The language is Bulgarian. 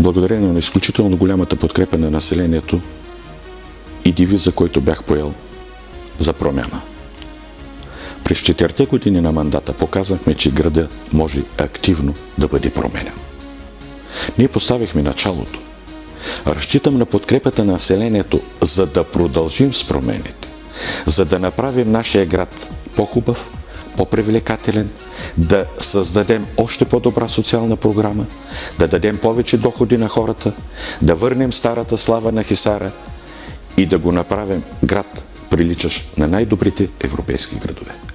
благодарение на изключително голямата подкрепа на населението и девиза, който бях поел за промяна. През 4 години на мандата показахме, че града може активно да бъде променен. Ние поставихме началото. Разчитам на подкрепата на населението, за да продължим с промените, за да направим нашия град по-хубав, по-привлекателен, да създадем още по-добра социална програма, да дадем повече доходи на хората, да върнем старата слава на Хисаря и да го направим град, приличащ на най-добрите европейски градове.